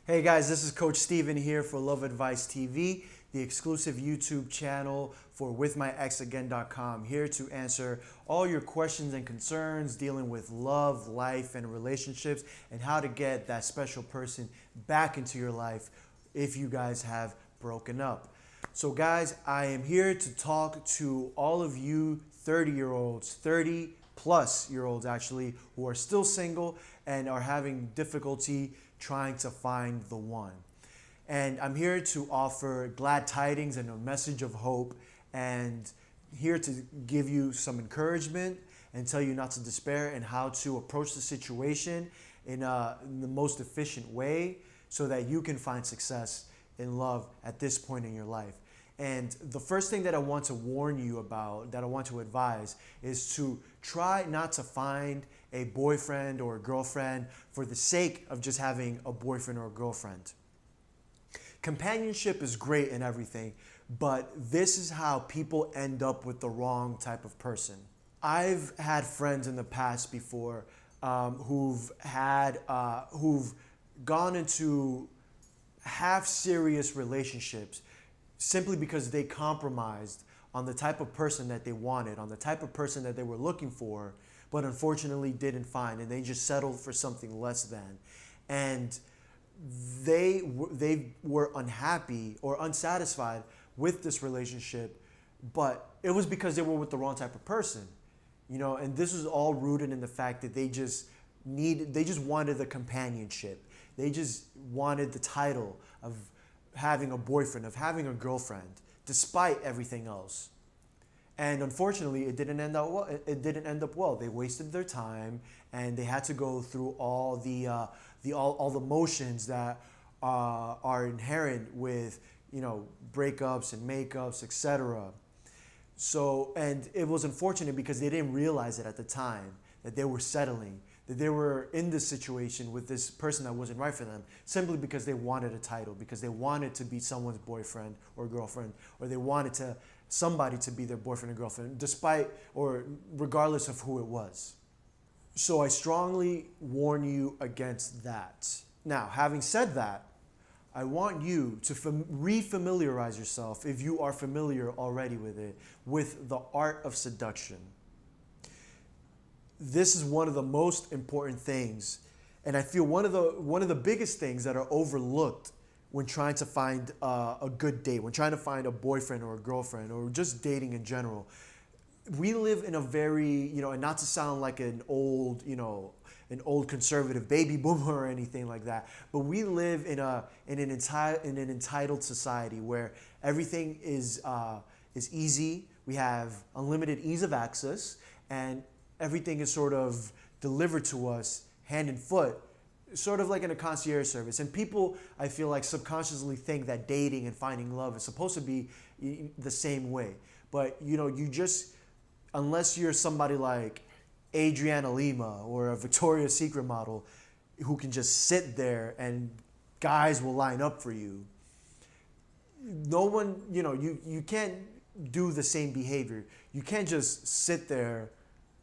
Hey guys, this is Coach Steven here for Love Advice TV, the exclusive YouTube channel for WithMyExAgain.com, here to answer all your questions and concerns dealing with love, life, and relationships, and how to get that special person back into your life if you guys have broken up. So guys, I am here to talk to all of you 30-year-olds, 30 plus year olds actually, who are still single and are having difficulty trying to find the one. And I'm here to offer glad tidings and a message of hope, and here to give you some encouragement and tell you not to despair and how to approach the situation in the most efficient way so that you can find success in love at this point in your life. And the first thing that I want to warn you about, that I want to advise, is to try not to find a boyfriend or a girlfriend for the sake of just having a boyfriend or a girlfriend. Companionship is great and everything, but this is how people end up with the wrong type of person. I've had friends in the past before who've gone into half-serious relationships simply because they compromised on the type of person that they wanted, on the type of person that they were looking for, but unfortunately didn't find, and they just settled for something less than. And they were unhappy or unsatisfied with this relationship, but it was because they were with the wrong type of person. You know, and this was all rooted in the fact that they just wanted the companionship. They just wanted the title of having a boyfriend, of having a girlfriend, despite everything else. And unfortunately, it didn't end up well. It didn't end up well. They wasted their time, and they had to go through all the motions that are inherent with, you know, breakups and makeups, etc. So, and it was unfortunate because they didn't realize it at the time that they were settling, that they were in this situation with this person that wasn't right for them, simply because they wanted a title, because they wanted to be someone's boyfriend or girlfriend, or they wanted somebody to be their boyfriend or girlfriend, despite or regardless of who it was. So I strongly warn you against that. Now, having said that, I want you to refamiliarize yourself, if you are familiar already with it, with the art of seduction. This is one of the most important things, and I feel one of the biggest things that are overlooked when trying to find a good date, when trying to find a boyfriend or a girlfriend, or just dating in general. We live in a very, and not to sound like an old conservative baby boomer or anything like that, but we live in an entitled society where everything is easy. We have unlimited ease of access, and everything is sort of delivered to us hand and foot, sort of like in a concierge service. And people, I feel like, subconsciously think that dating and finding love is supposed to be the same way. But, you just, unless you're somebody like Adriana Lima or a Victoria's Secret model who can just sit there and guys will line up for you, no one, you can't do the same behavior. You can't just sit there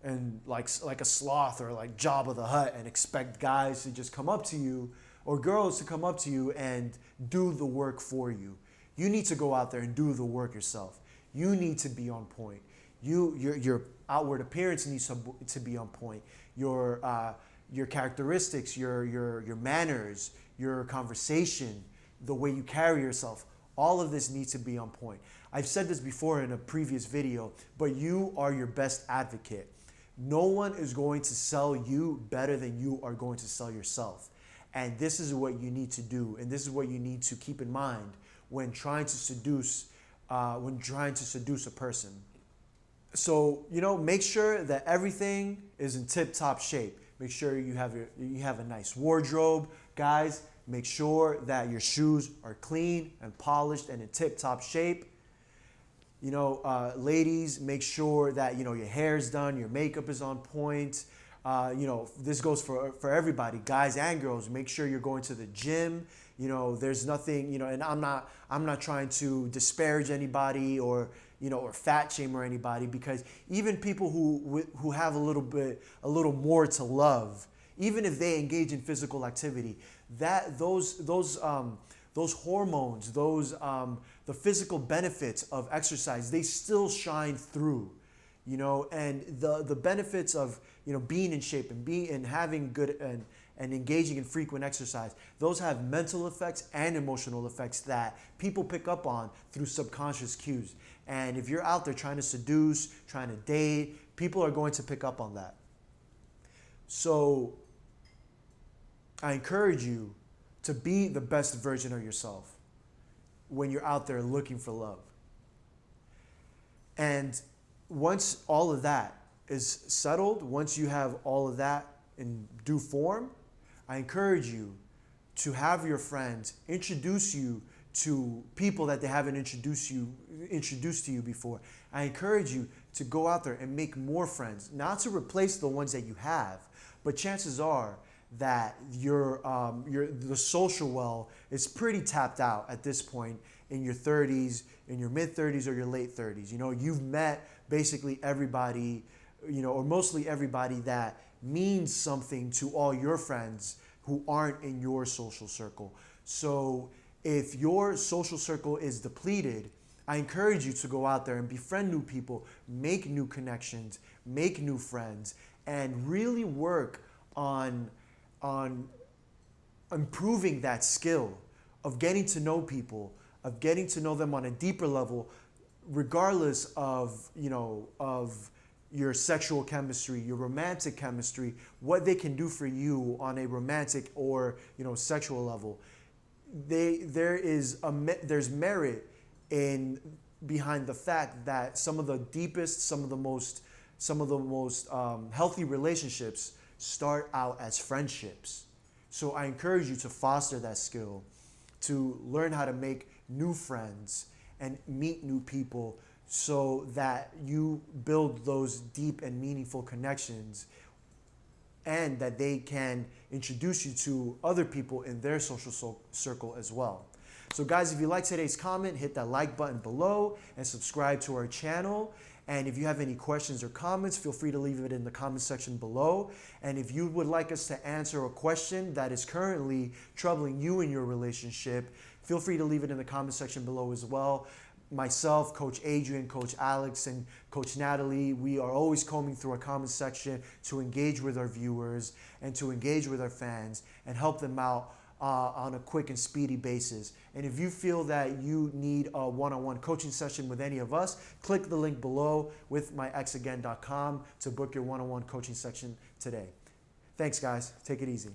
and like a sloth or like Jabba the Hutt and expect guys to just come up to you or girls to come up to you and do the work for you. You need to go out there and do the work yourself. You need to be on point. Your outward appearance needs to be on point. Your characteristics, your manners, your conversation, the way you carry yourself, all of this needs to be on point. I've said this before in a previous video, but you are your best advocate. No one is going to sell you better than you are going to sell yourself. And this is what you need to do, and this is what you need to keep in mind when trying to seduce a person. So, make sure that everything is in tip-top shape. Make sure you have a nice wardrobe. Guys, make sure that your shoes are clean and polished and in tip-top shape. Ladies, make sure that, your hair's done, your makeup is on point. This goes for everybody, guys and girls. Make sure you're going to the gym. There's nothing, and I'm not trying to disparage anybody or fat shame or anybody, because even people who have a little more to love, even if they engage in physical activity, that those hormones, the physical benefits of exercise, they still shine through, you know, and the benefits of, you know, being in shape and being and having good and engaging in frequent exercise, those have mental effects and emotional effects that people pick up on through subconscious cues. And if you're out there trying to seduce, trying to date, people are going to pick up on that. So I encourage you to be the best version of yourself when you're out there looking for love. And once all of that is settled, once you have all of that in due form, I encourage you to have your friends introduce you to people that they haven't introduced to you before. I encourage you to go out there and make more friends, not to replace the ones that you have, but chances are that the social well is pretty tapped out at this point in your 30s, in your mid 30s or your late 30s. You know, you've met basically everybody, you know, or mostly everybody that means something to all your friends who aren't in your social circle. So if your social circle is depleted, I encourage you to go out there and befriend new people, make new connections, make new friends, and really work on improving that skill of getting to know people, of getting to know them on a deeper level, regardless of, you know, of your sexual chemistry, your romantic chemistry, what they can do for you on a romantic or, you know, sexual level. There's merit in behind the fact that some of the deepest, some of the most healthy relationships start out as friendships. So I encourage you to foster that skill, to learn how to make new friends and meet new people so that you build those deep and meaningful connections and that they can introduce you to other people in their social circle as well. So guys, if you like today's comment, hit that like button below and subscribe to our channel. And if you have any questions or comments, feel free to leave it in the comment section below. And if you would like us to answer a question that is currently troubling you in your relationship, feel free to leave it in the comment section below as well. Myself, Coach Adrian, Coach Alex, and Coach Natalie, we are always combing through our comment section to engage with our viewers and to engage with our fans and help them out on a quick and speedy basis. And if you feel that you need a one-on-one coaching session with any of us, click the link below with myexagain.com to book your one-on-one coaching session today. Thanks, guys. Take it easy.